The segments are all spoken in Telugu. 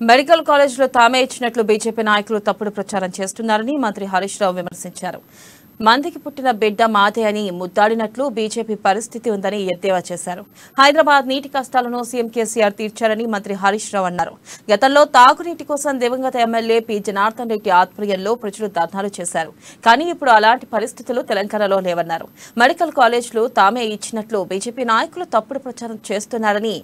మెడికల్ కాలేజీలో తామే ఇచ్చినట్లు బీజేపీ నాయకులు తప్పుడు ప్రచారం చేస్తున్నారని మంత్రి హరీష్ రావు విమర్శించారు. మందికి పుట్టిన బిడ్డ మాదే అని ముద్దాడినట్లు బీజేపీ పరిస్థితి ఉందని ఎద్దేవా చేశారు. హైదరాబాద్ నీటి కష్టాలను సీఎం కేసీఆర్ తీర్చారని మంత్రి హరీష్ రావు అన్నారు. గతంలో తాగునీటి కోసం దివంగత ఎమ్మెల్యే పి జనార్దన్ రెడ్డి ఆధ్వర్యంలో ప్రజలు ధర్నాలు చేశారు. కానీ ఇప్పుడు అలాంటి పరిస్థితులు తెలంగాణలో లేవన్నారు. మెడికల్ కాలేజీలు తామే ఇచ్చినట్లు బీజేపీ నాయకులు తప్పుడు ప్రచారం చేస్తున్నారని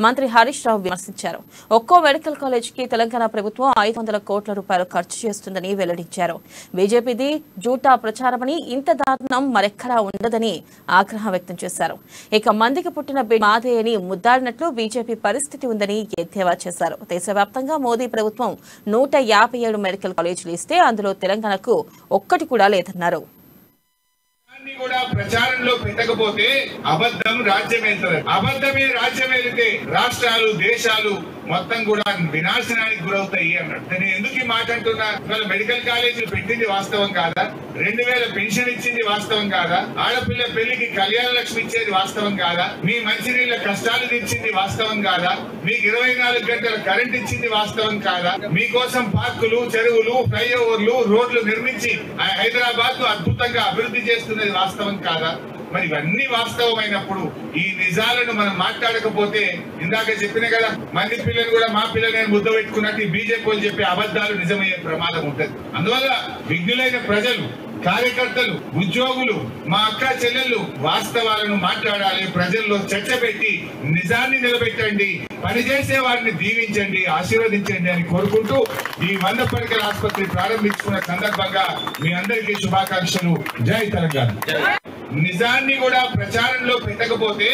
మంత్రి హరీష్ రావు విమర్శించారు. ఒక్కో మెడికల్ కాలేజీకి తెలంగాణ ప్రభుత్వం 500 కోట్ల రూపాయలు ఖర్చు చేస్తుందని వెల్లడించారు. బీజేపీది జూటా ప్రచారమని, ఇంత దారుణం మరెక్కడా ఉండదని ఆగ్రహం వ్యక్తం చేశారు. ఇక మందికి పుట్టిన బిడ్డ మాదే అని ముద్దాడినట్లు బీజేపీ పరిస్థితి ఉందని ఎద్దేవా చేశారు. దేశవ్యాప్తంగా మోదీ ప్రభుత్వం 157 మెడికల్ కాలేజీలు ఇస్తే అందులో తెలంగాణకు ఒక్కటి కూడా లేదన్నారు. కూడా ప్రచారంలో పెట్టకపోతే అబద్ధం రాజ్యమేల్తారు. అబద్ధమే రాజ్యమేలితే రాష్ట్రాలు, దేశాలు మొత్తం కూడా వినాశనానికి గురవుతాయి అన్నాడు. నేను ఎందుకు ఈ మాట అంటున్నా? మెడికల్ కాలేజీలు పెట్టింది వాస్తవం కాదా? 2000 పెన్షన్ ఇచ్చింది వాస్తవం కాదా? ఆడపిల్ల పెళ్లికి కళ్యాణ లక్ష్మి ఇచ్చేది వాస్తవం కాదా? మీ మంచినీళ్ళ కష్టాలు తీర్చింది వాస్తవం కాదా? మీకు 24 గంటల కరెంట్ ఇచ్చింది వాస్తవం కాదా? మీకోసం పార్కులు, చెరువులు, ఫ్లైఓవర్లు, రోడ్లు నిర్మించి హైదరాబాద్ ను అద్భుతంగా అభివృద్ధి చేస్తున్నది వాస్తవం కాదా? మరి ఇవన్నీ వాస్తవమైనప్పుడు ఈ నిజాలను మనం మాట్లాడకపోతే, ఇందాక చెప్పిన కదా, మంది పిల్లలు కూడా మా పిల్లలు ముద్ద పెట్టుకున్నట్టు ఈ బీజేపీ వాళ్ళు చెప్పే అబద్ధాలు నిజమయ్యే ప్రమాదం ఉంటుంది. అందువల్ల విఘ్నులైన ప్రజలు, కార్యకర్తలు, ఉద్యోగులు, మా అక్క చెల్లెళ్ళు వాస్తవాలను మాట్లాడాలి. ప్రజల్లో చర్చ పెట్టి నిజాన్ని నిలబెట్టండి, పనిచేసే వారిని దీవించండి, ఆశీర్వదించండి అని కోరుకుంటూ ఈ 100 పడకల ఆసుపత్రి ప్రారంభించుకున్న సందర్భంగా మీ అందరికీ శుభాకాంక్షలు. జై తెలంగాణ. నిజాన్ని కూడా ప్రచారంలో పెట్టకపోతే